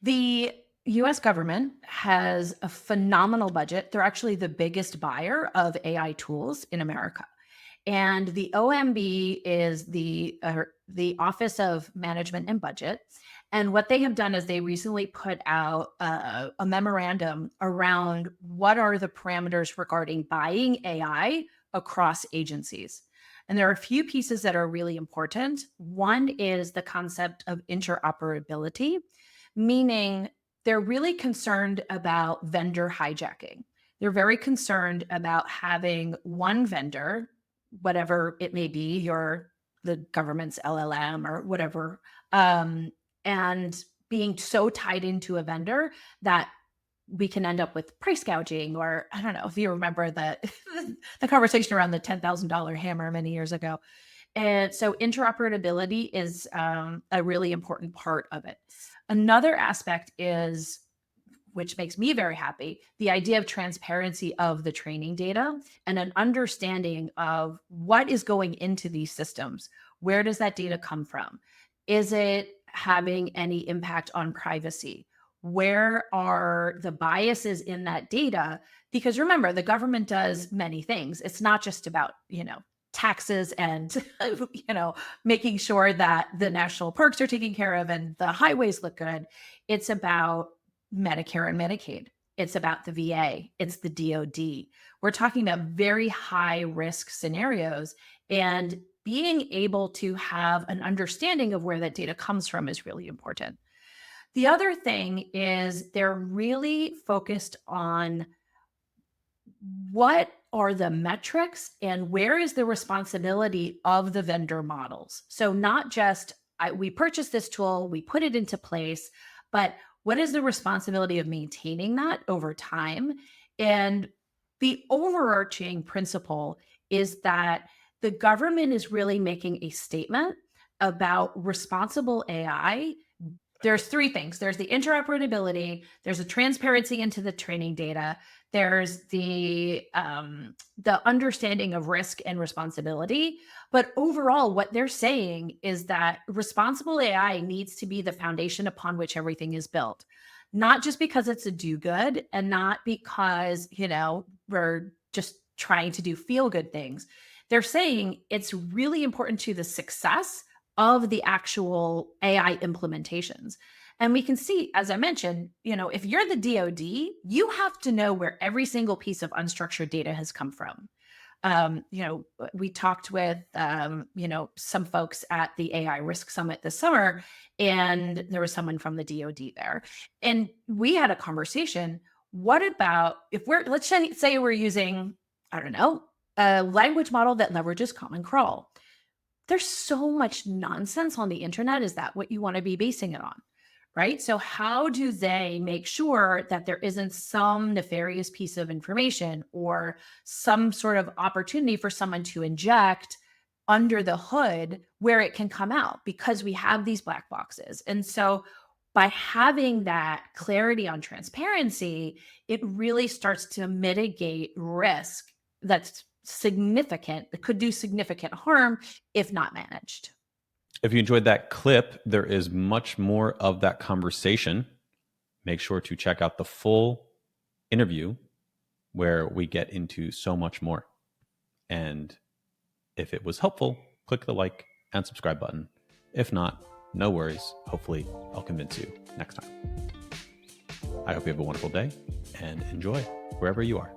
The US government has a phenomenal budget. They're actually the biggest buyer of AI tools in America. And the OMB is the Office of Management and Budget. And what they have done is they recently put out a memorandum around what are the parameters regarding buying AI across agencies. And there are a few pieces that are really important. One is the concept of interoperability, meaning they're really concerned about vendor hijacking. They're very concerned about having one vendor, whatever it may be, the government's LLM or whatever, um, and being so tied into a vendor that we can end up with price gouging, or I don't know if you remember the the conversation around the $10,000 hammer many years ago. And so interoperability is a really important part of it. Another aspect is, which makes me very happy, the idea of transparency of the training data and an understanding of what is going into these systems. Where does that data come from? Is it having any impact on privacy? Where are the biases in that data? Because remember, the government does many things. It's not just about, taxes and, making sure that the national parks are taken care of and the highways look good. It's about Medicare and Medicaid. It's about the VA. It's the DoD. We're talking about very high risk scenarios, and being able to have an understanding of where that data comes from is really important. The other thing is they're really focused on what are the metrics and where is the responsibility of the vendor models. So not just we purchased this tool, we put it into place, but what is the responsibility of maintaining that over time? And the overarching principle is that the government is really making a statement about responsible AI. There's three things. There's the interoperability, there's a transparency into the training data, there's the understanding of risk and responsibility. But overall, what they're saying is that responsible AI needs to be the foundation upon which everything is built. Not just because it's a do good and not because, we're just trying to do feel good things. They're saying it's really important to the success of the actual AI implementations. And we can see, as I mentioned, if you're the DoD, you have to know where every single piece of unstructured data has come from. We talked with, some folks at the AI Risk Summit this summer, and there was someone from the DoD there. And we had a conversation. What about if let's say we're using, I don't know, a language model that leverages Common Crawl. There's so much nonsense on the internet. Is that what you want to be basing it on? Right? So how do they make sure that there isn't some nefarious piece of information or some sort of opportunity for someone to inject under the hood where it can come out? Because we have these black boxes. And so by having that clarity on transparency, it really starts to mitigate risk that's significant, that could do significant harm if not managed. If you enjoyed that clip, there is much more of that conversation. Make sure to check out the full interview where we get into so much more. And if it was helpful, click the like and subscribe button. If not, no worries. Hopefully, I'll convince you next time. I hope you have a wonderful day and enjoy wherever you are.